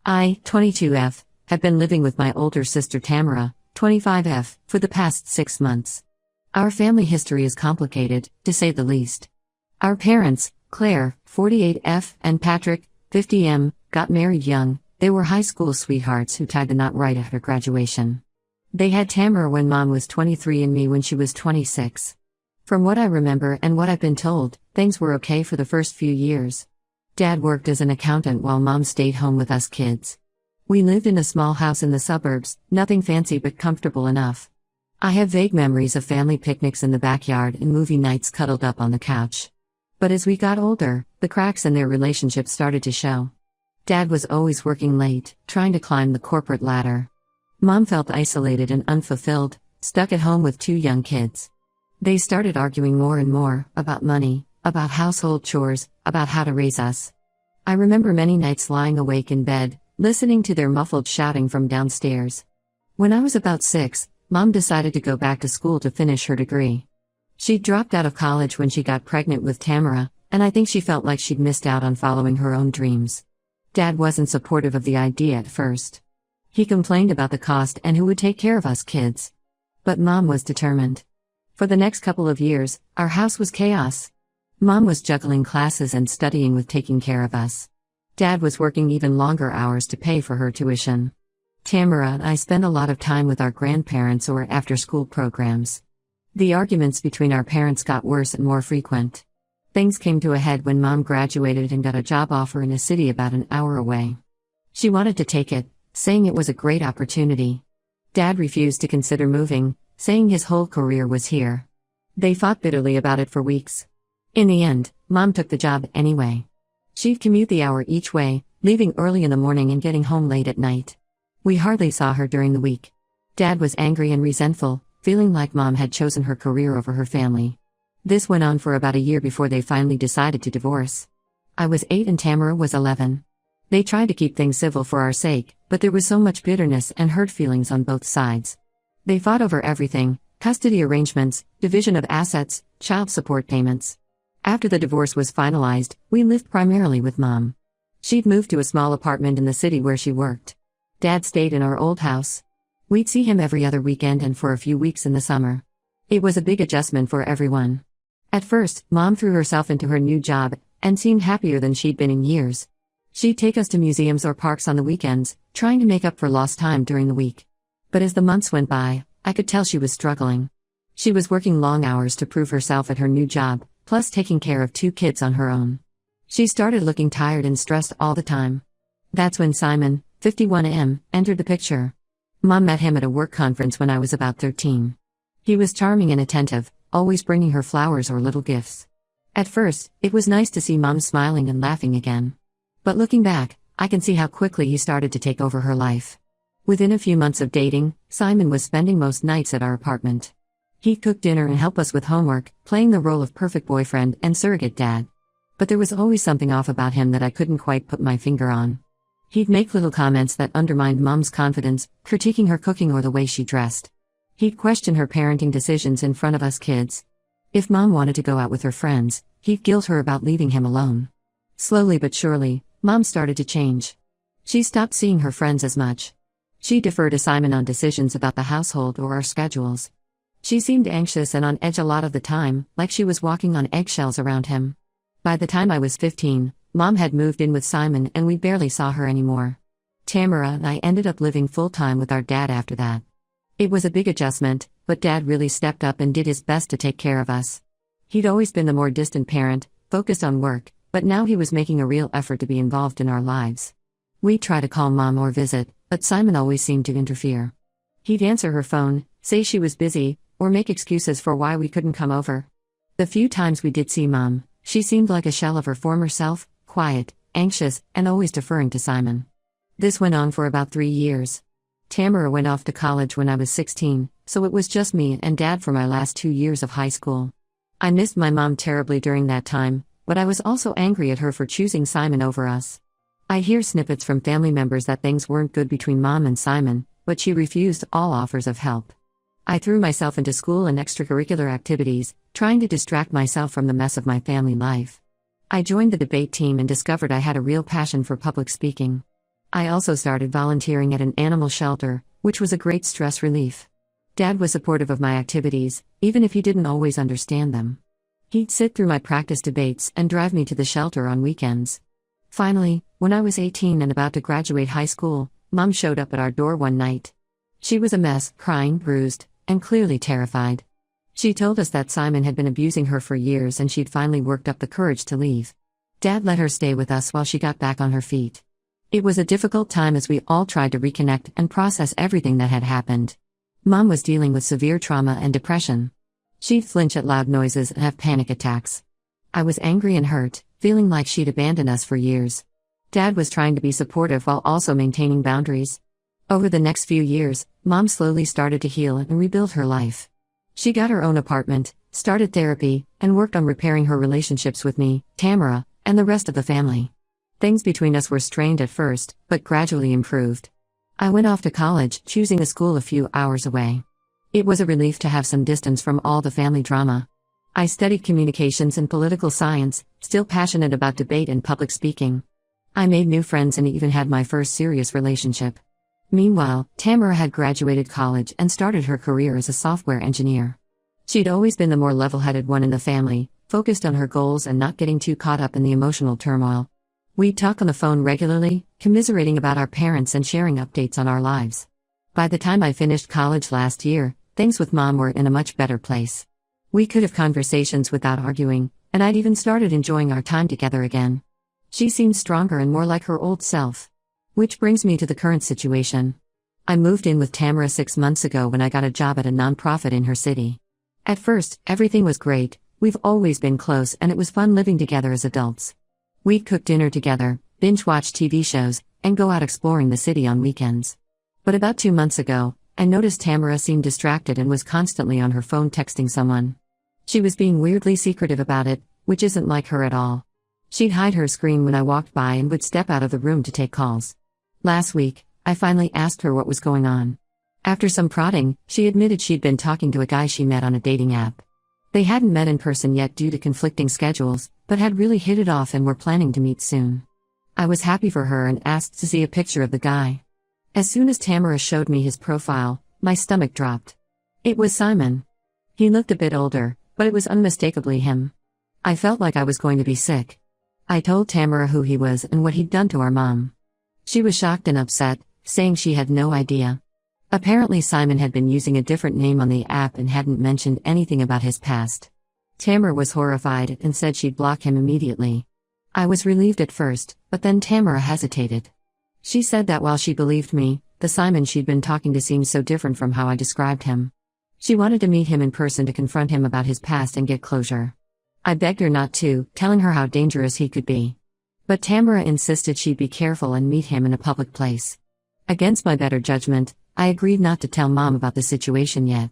I, 22F, have been living with my older sister Tamara, 25F, for the past 6 months. Our family history is complicated, to say the least. Our parents, Claire, 48F, and Patrick, 50M, got married young. They were high school sweethearts who tied the knot right after graduation. They had Tamara when Mom was 23 and me when she was 26. From what I remember and what I've been told, things were okay for the first few years. Dad worked as an accountant while Mom stayed home with us kids. We lived in a small house in the suburbs, nothing fancy but comfortable enough. I have vague memories of family picnics in the backyard and movie nights cuddled up on the couch. But as we got older, the cracks in their relationship started to show. Dad was always working late, trying to climb the corporate ladder. Mom felt isolated and unfulfilled, stuck at home with 2 young kids. They started arguing more and more, about money, about household chores, about how to raise us. I remember many nights lying awake in bed, listening to their muffled shouting from downstairs. When I was about 6, Mom decided to go back to school to finish her degree. She dropped out of college when she got pregnant with Tamara, and I think she felt like she'd missed out on following her own dreams. Dad wasn't supportive of the idea at first. He complained about the cost and who would take care of us kids. But Mom was determined. For the next couple of years, our house was chaos. Mom was juggling classes and studying with taking care of us. Dad was working even longer hours to pay for her tuition. Tamara and I spent a lot of time with our grandparents or after-school programs. The arguments between our parents got worse and more frequent. Things came to a head when Mom graduated and got a job offer in a city about an hour away. She wanted to take it, saying it was a great opportunity. Dad refused to consider moving, saying his whole career was here. They fought bitterly about it for weeks. In the end, Mom took the job anyway. She'd commute the hour each way, leaving early in the morning and getting home late at night. We hardly saw her during the week. Dad was angry and resentful, feeling like Mom had chosen her career over her family. This went on for about a year before they finally decided to divorce. I was 8 and Tamara was 11. They tried to keep things civil for our sake, but there was so much bitterness and hurt feelings on both sides. They fought over everything: custody arrangements, division of assets, child support payments. After the divorce was finalized, we lived primarily with Mom. She'd moved to a small apartment in the city where she worked. Dad stayed in our old house. We'd see him every other weekend and for a few weeks in the summer. It was a big adjustment for everyone. At first, Mom threw herself into her new job and seemed happier than she'd been in years. She'd take us to museums or parks on the weekends, trying to make up for lost time during the week. But as the months went by, I could tell she was struggling. She was working long hours to prove herself at her new job, plus taking care of 2 kids on her own. She started looking tired and stressed all the time. That's when Simon, 51M, entered the picture. Mom met him at a work conference when I was about 13. He was charming and attentive, always bringing her flowers or little gifts. At first, it was nice to see Mom smiling and laughing again. But looking back, I can see how quickly he started to take over her life. Within a few months of dating, Simon was spending most nights at our apartment. He'd cook dinner and help us with homework, playing the role of perfect boyfriend and surrogate dad. But there was always something off about him that I couldn't quite put my finger on. He'd make little comments that undermined Mom's confidence, critiquing her cooking or the way she dressed. He'd question her parenting decisions in front of us kids. If Mom wanted to go out with her friends, he'd guilt her about leaving him alone. Slowly but surely, Mom started to change. She stopped seeing her friends as much. She deferred to Simon on decisions about the household or our schedules. She seemed anxious and on edge a lot of the time, like she was walking on eggshells around him. By the time I was 15, Mom had moved in with Simon and we barely saw her anymore. Tamara and I ended up living full-time with our dad after that. It was a big adjustment, but Dad really stepped up and did his best to take care of us. He'd always been the more distant parent, focused on work, but now he was making a real effort to be involved in our lives. We'd try to call Mom or visit, but Simon always seemed to interfere. He'd answer her phone, say she was busy, or make excuses for why we couldn't come over. The few times we did see Mom, she seemed like a shell of her former self, quiet, anxious, and always deferring to Simon. This went on for about 3 years. Tamara went off to college when I was 16, so it was just me and Dad for my last 2 years of high school. I missed my mom terribly during that time, but I was also angry at her for choosing Simon over us. I hear snippets from family members that things weren't good between Mom and Simon, but she refused all offers of help. I threw myself into school and extracurricular activities, trying to distract myself from the mess of my family life. I joined the debate team and discovered I had a real passion for public speaking. I also started volunteering at an animal shelter, which was a great stress relief. Dad was supportive of my activities, even if he didn't always understand them. He'd sit through my practice debates and drive me to the shelter on weekends. Finally, when I was 18 and about to graduate high school, Mom showed up at our door one night. She was a mess, crying, bruised, and clearly terrified. She told us that Simon had been abusing her for years and she'd finally worked up the courage to leave. Dad let her stay with us while she got back on her feet. It was a difficult time as we all tried to reconnect and process everything that had happened. Mom was dealing with severe trauma and depression. She'd flinch at loud noises and have panic attacks. I was angry and hurt, feeling like she'd abandoned us for years. Dad was trying to be supportive while also maintaining boundaries. Over the next few years, Mom slowly started to heal and rebuild her life. She got her own apartment, started therapy, and worked on repairing her relationships with me, Tamara, and the rest of the family. Things between us were strained at first, but gradually improved. I went off to college, choosing a school a few hours away. It was a relief to have some distance from all the family drama. I studied communications and political science, still passionate about debate and public speaking. I made new friends and even had my first serious relationship. Meanwhile, Tamara had graduated college and started her career as a software engineer. She'd always been the more level-headed one in the family, focused on her goals and not getting too caught up in the emotional turmoil. We'd talk on the phone regularly, commiserating about our parents and sharing updates on our lives. By the time I finished college last year, things with Mom were in a much better place. We could have conversations without arguing, and I'd even started enjoying our time together again. She seemed stronger and more like her old self. Which brings me to the current situation. I moved in with Tamara 6 months ago when I got a job at a nonprofit in her city. At first, everything was great, we've always been close and it was fun living together as adults. We'd cook dinner together, binge-watch TV shows, and go out exploring the city on weekends. But about 2 months ago, I noticed Tamara seemed distracted and was constantly on her phone texting someone. She was being weirdly secretive about it, which isn't like her at all. She'd hide her screen when I walked by and would step out of the room to take calls. Last week, I finally asked her what was going on. After some prodding, she admitted she'd been talking to a guy she met on a dating app. They hadn't met in person yet due to conflicting schedules, but had really hit it off and were planning to meet soon. I was happy for her and asked to see a picture of the guy. As soon as Tamara showed me his profile, my stomach dropped. It was Simon. He looked a bit older, but it was unmistakably him. I felt like I was going to be sick. I told Tamara who he was and what he'd done to our mom. She was shocked and upset, saying she had no idea. Apparently Simon had been using a different name on the app and hadn't mentioned anything about his past. Tamara was horrified and said she'd block him immediately. I was relieved at first, but then Tamara hesitated. She said that while she believed me, the Simon she'd been talking to seemed so different from how I described him. She wanted to meet him in person to confront him about his past and get closure. I begged her not to, telling her how dangerous he could be. But Tamara insisted she'd be careful and meet him in a public place. Against my better judgment, I agreed not to tell Mom about the situation yet.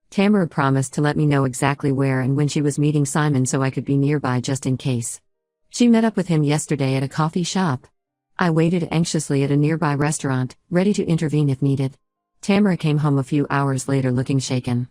Tamara promised to let me know exactly where and when she was meeting Simon so I could be nearby just in case. She met up with him yesterday at a coffee shop. I waited anxiously at a nearby restaurant, ready to intervene if needed. Tamara came home a few hours later looking shaken.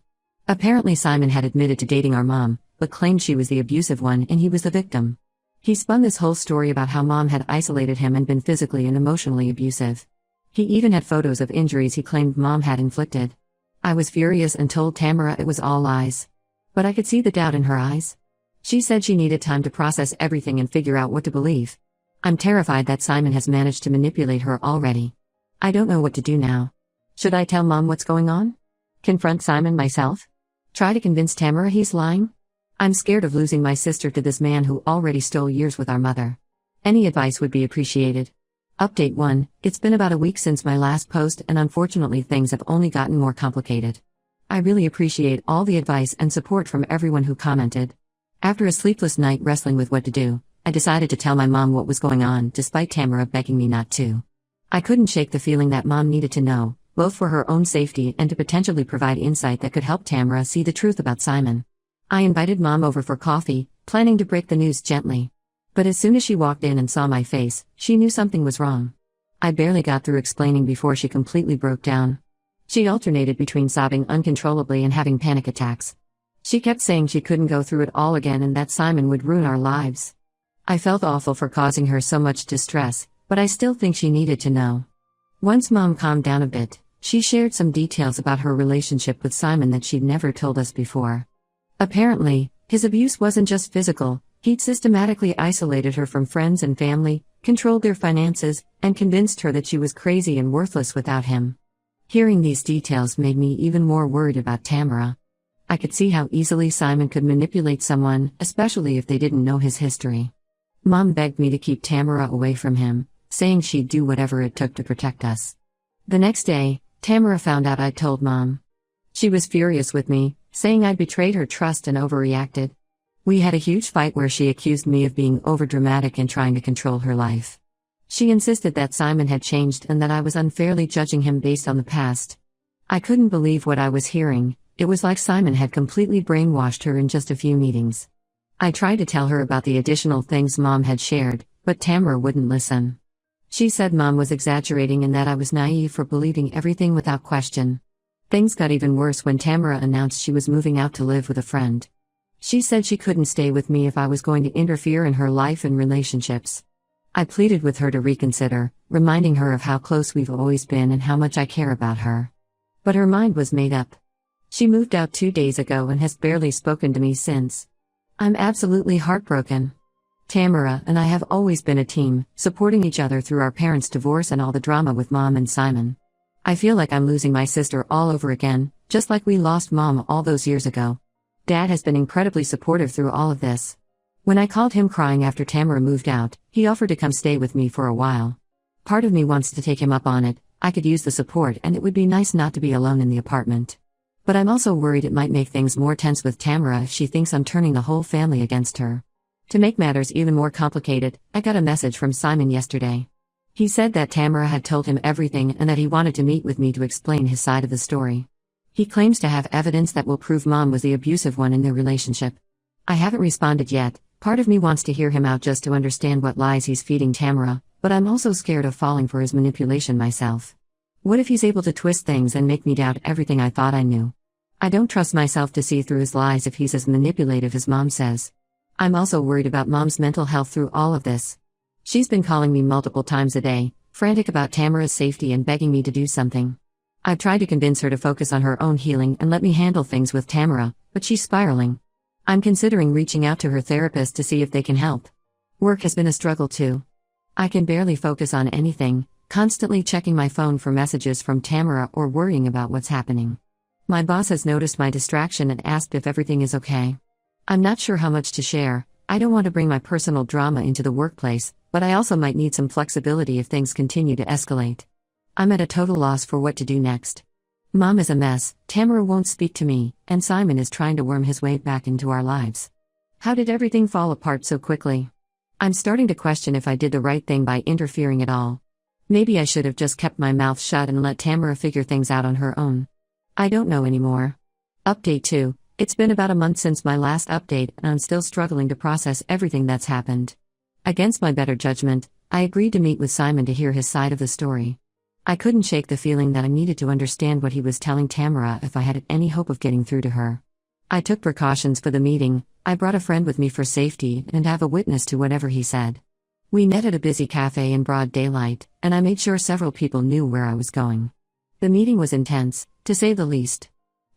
Apparently Simon had admitted to dating our mom, but claimed she was the abusive one and he was the victim. He spun this whole story about how Mom had isolated him and been physically and emotionally abusive. He even had photos of injuries he claimed Mom had inflicted. I was furious and told Tamara it was all lies. But I could see the doubt in her eyes. She said she needed time to process everything and figure out what to believe. I'm terrified that Simon has managed to manipulate her already. I don't know what to do now. Should I tell Mom what's going on? Confront Simon myself? Try to convince Tamara he's lying? I'm scared of losing my sister to this man who already stole years with our mother. Any advice would be appreciated. Update 1, it's been about a week since my last post and unfortunately things have only gotten more complicated. I really appreciate all the advice and support from everyone who commented. After a sleepless night wrestling with what to do, I decided to tell my mom what was going on despite Tamara begging me not to. I couldn't shake the feeling that Mom needed to know, both for her own safety and to potentially provide insight that could help Tamara see the truth about Simon. I invited Mom over for coffee, planning to break the news gently. But as soon as she walked in and saw my face, she knew something was wrong. I barely got through explaining before she completely broke down. She alternated between sobbing uncontrollably and having panic attacks. She kept saying she couldn't go through it all again and that Simon would ruin our lives. I felt awful for causing her so much distress, but I still think she needed to know. Once Mom calmed down a bit, she shared some details about her relationship with Simon that she'd never told us before. Apparently, his abuse wasn't just physical, he'd systematically isolated her from friends and family, controlled their finances, and convinced her that she was crazy and worthless without him. Hearing these details made me even more worried about Tamara. I could see how easily Simon could manipulate someone, especially if they didn't know his history. Mom begged me to keep Tamara away from him, saying she'd do whatever it took to protect us. The next day, Tamara found out I'd told Mom. She was furious with me, saying I'd betrayed her trust and overreacted. We had a huge fight where she accused me of being overdramatic and trying to control her life. She insisted that Simon had changed and that I was unfairly judging him based on the past. I couldn't believe what I was hearing. It was like Simon had completely brainwashed her in just a few meetings. I tried to tell her about the additional things Mom had shared, but Tamara wouldn't listen. She said Mom was exaggerating and that I was naive for believing everything without question. Things got even worse when Tamara announced she was moving out to live with a friend. She said she couldn't stay with me if I was going to interfere in her life and relationships. I pleaded with her to reconsider, reminding her of how close we've always been and how much I care about her. But her mind was made up. She moved out 2 days ago and has barely spoken to me since. I'm absolutely heartbroken. Tamara and I have always been a team, supporting each other through our parents' divorce and all the drama with Mom and Simon. I feel like I'm losing my sister all over again, just like we lost Mom all those years ago. Dad has been incredibly supportive through all of this. When I called him crying after Tamara moved out, he offered to come stay with me for a while. Part of me wants to take him up on it. I could use the support and it would be nice not to be alone in the apartment. But I'm also worried it might make things more tense with Tamara if she thinks I'm turning the whole family against her. To make matters even more complicated, I got a message from Simon yesterday. He said that Tamara had told him everything and that he wanted to meet with me to explain his side of the story. He claims to have evidence that will prove Mom was the abusive one in their relationship. I haven't responded yet. Part of me wants to hear him out just to understand what lies he's feeding Tamara, but I'm also scared of falling for his manipulation myself. What if he's able to twist things and make me doubt everything I thought I knew? I don't trust myself to see through his lies if he's as manipulative as Mom says. I'm also worried about Mom's mental health through all of this. She's been calling me multiple times a day, frantic about Tamara's safety and begging me to do something. I've tried to convince her to focus on her own healing and let me handle things with Tamara, but she's spiraling. I'm considering reaching out to her therapist to see if they can help. Work has been a struggle too. I can barely focus on anything, constantly checking my phone for messages from Tamara or worrying about what's happening. My boss has noticed my distraction and asked if everything is okay. I'm not sure how much to share. I don't want to bring my personal drama into the workplace, but I also might need some flexibility if things continue to escalate. I'm at a total loss for what to do next. Mom is a mess, Tamara won't speak to me, and Simon is trying to worm his way back into our lives. How did everything fall apart so quickly? I'm starting to question if I did the right thing by interfering at all. Maybe I should have just kept my mouth shut and let Tamara figure things out on her own. I don't know anymore. Update 2. It's been about a month since my last update and I'm still struggling to process everything that's happened. Against my better judgment, I agreed to meet with Simon to hear his side of the story. I couldn't shake the feeling that I needed to understand what he was telling Tamara if I had any hope of getting through to her. I took precautions for the meeting. I brought a friend with me for safety and have a witness to whatever he said. We met at a busy cafe in broad daylight, and I made sure several people knew where I was going. The meeting was intense, to say the least.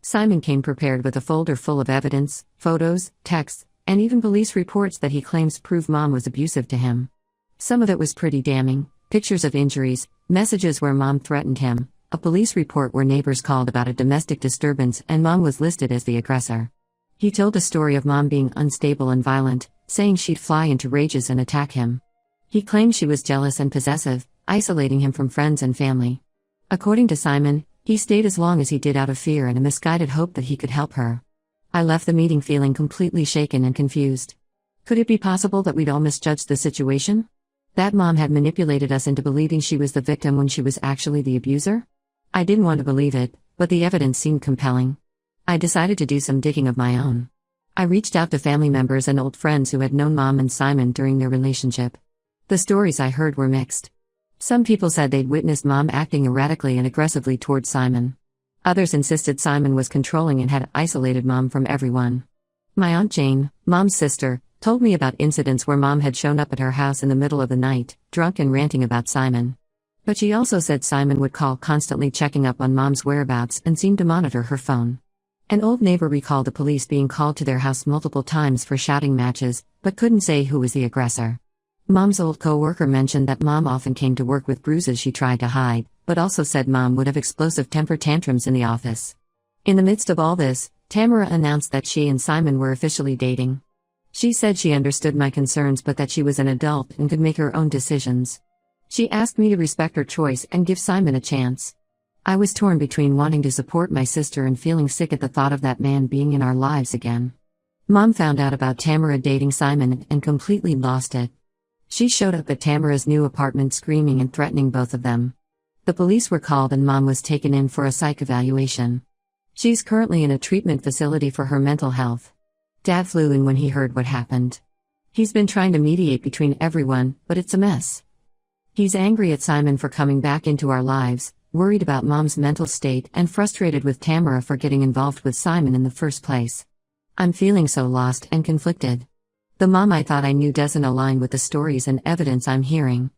Simon came prepared with a folder full of evidence, photos, texts, and even police reports that he claims prove Mom was abusive to him. Some of it was pretty damning. Pictures of injuries, messages where Mom threatened him, a police report where neighbors called about a domestic disturbance and Mom was listed as the aggressor. He told a story of Mom being unstable and violent, saying she'd fly into rages and attack him. He claimed she was jealous and possessive, isolating him from friends and family. According to Simon, he stayed as long as he did out of fear and a misguided hope that he could help her. I left the meeting feeling completely shaken and confused. Could it be possible that we'd all misjudged the situation? That Mom had manipulated us into believing she was the victim when she was actually the abuser? I didn't want to believe it, but the evidence seemed compelling. I decided to do some digging of my own. I reached out to family members and old friends who had known Mom and Simon during their relationship. The stories I heard were mixed. Some people said they'd witnessed Mom acting erratically and aggressively toward Simon. Others insisted Simon was controlling and had isolated Mom from everyone. My Aunt Jane, Mom's sister, Told me about incidents where mom had shown up at her house in the middle of the night, drunk and ranting about Simon. But she also said Simon would call, constantly checking up on mom's whereabouts and seemed to monitor her phone. An old neighbor recalled the police being called to their house multiple times for shouting matches, but couldn't say who was the aggressor. Mom's old co-worker mentioned that mom often came to work with bruises she tried to hide, but also said mom would have explosive temper tantrums in the office. In the midst of all this, Tamara announced that she and Simon were officially dating. She said she understood my concerns but that she was an adult and could make her own decisions. She asked me to respect her choice and give Simon a chance. I was torn between wanting to support my sister and feeling sick at the thought of that man being in our lives again. Mom found out about Tamara dating Simon and completely lost it. She showed up at Tamara's new apartment screaming and threatening both of them. The police were called and mom was taken in for a psych evaluation. She's currently in a treatment facility for her mental health. Dad flew in when he heard what happened. He's been trying to mediate between everyone, but it's a mess. He's angry at Simon for coming back into our lives, worried about mom's mental state and frustrated with Tamara for getting involved with Simon in the first place. I'm feeling so lost and conflicted. The mom I thought I knew doesn't align with the stories and evidence I'm hearing.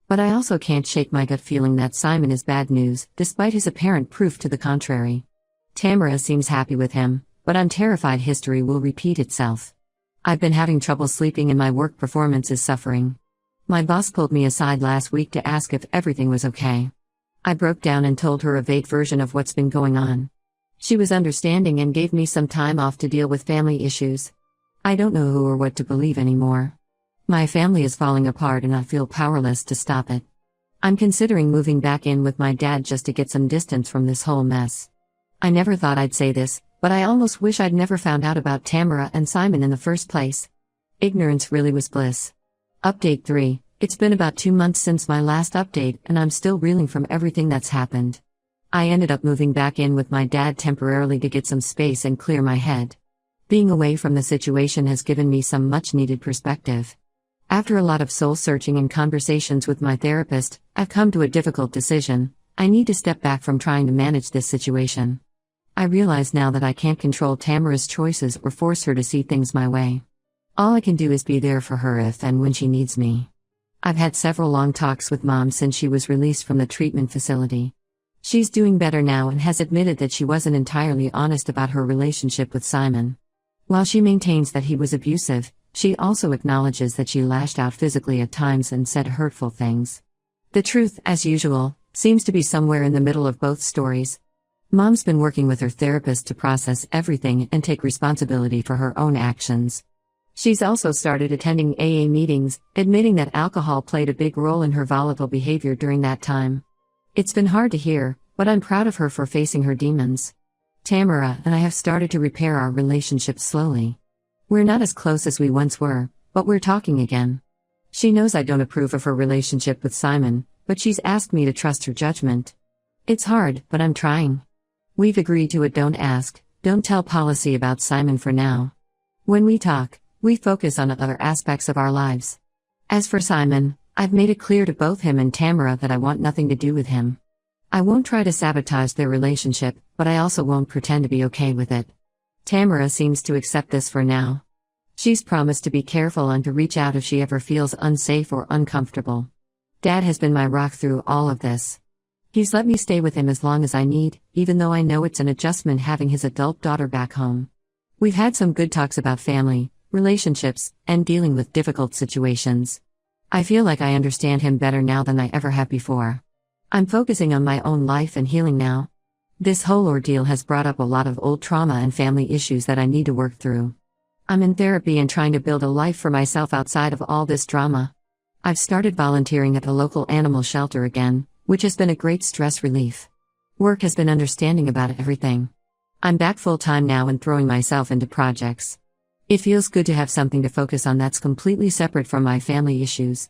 But I also can't shake my gut feeling that Simon is bad news, despite his apparent proof to the contrary. Tamara seems happy with him, but I'm terrified history will repeat itself. I've been having trouble sleeping and my work performance is suffering. My boss pulled me aside last week to ask if everything was okay. I broke down and told her a vague version of what's been going on. She was understanding and gave me some time off to deal with family issues. I don't know who or what to believe anymore. My family is falling apart and I feel powerless to stop it. I'm considering moving back in with my dad just to get some distance from this whole mess. I never thought I'd say this, but I almost wish I'd never found out about Tamara and Simon in the first place. Ignorance really was bliss. Update 3. It's been about 2 months since my last update and I'm still reeling from everything that's happened. I ended up moving back in with my dad temporarily to get some space and clear my head. Being away from the situation has given me some much-needed perspective. After a lot of soul-searching and conversations with my therapist, I've come to a difficult decision. I need to step back from trying to manage this situation. I realize now that I can't control Tamara's choices or force her to see things my way. All I can do is be there for her if and when she needs me. I've had several long talks with mom since she was released from the treatment facility. She's doing better now and has admitted that she wasn't entirely honest about her relationship with Simon. While she maintains that he was abusive, she also acknowledges that she lashed out physically at times and said hurtful things. The truth, as usual, seems to be somewhere in the middle of both stories. Mom's been working with her therapist to process everything and take responsibility for her own actions. She's also started attending AA meetings, admitting that alcohol played a big role in her volatile behavior during that time. It's been hard to hear, but I'm proud of her for facing her demons. Tamara and I have started to repair our relationship slowly. We're not as close as we once were, but we're talking again. She knows I don't approve of her relationship with Simon, but she's asked me to trust her judgment. It's hard, but I'm trying. We've agreed to a don't ask, don't tell policy about Simon for now. When we talk, we focus on other aspects of our lives. As for Simon, I've made it clear to both him and Tamara that I want nothing to do with him. I won't try to sabotage their relationship, but I also won't pretend to be okay with it. Tamara seems to accept this for now. She's promised to be careful and to reach out if she ever feels unsafe or uncomfortable. Dad has been my rock through all of this. He's let me stay with him as long as I need, even though I know it's an adjustment having his adult daughter back home. We've had some good talks about family, relationships, and dealing with difficult situations. I feel like I understand him better now than I ever have before. I'm focusing on my own life and healing now. This whole ordeal has brought up a lot of old trauma and family issues that I need to work through. I'm in therapy and trying to build a life for myself outside of all this drama. I've started volunteering at a local animal shelter again, which has been a great stress relief. Work has been understanding about everything. I'm back full-time now and throwing myself into projects. It feels good to have something to focus on that's completely separate from my family issues.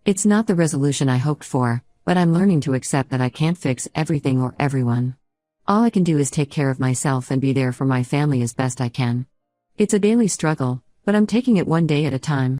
It's not the resolution I hoped for, but I'm learning to accept that I can't fix everything or everyone. All I can do is take care of myself and be there for my family as best I can. It's a daily struggle, but I'm taking it one day at a time.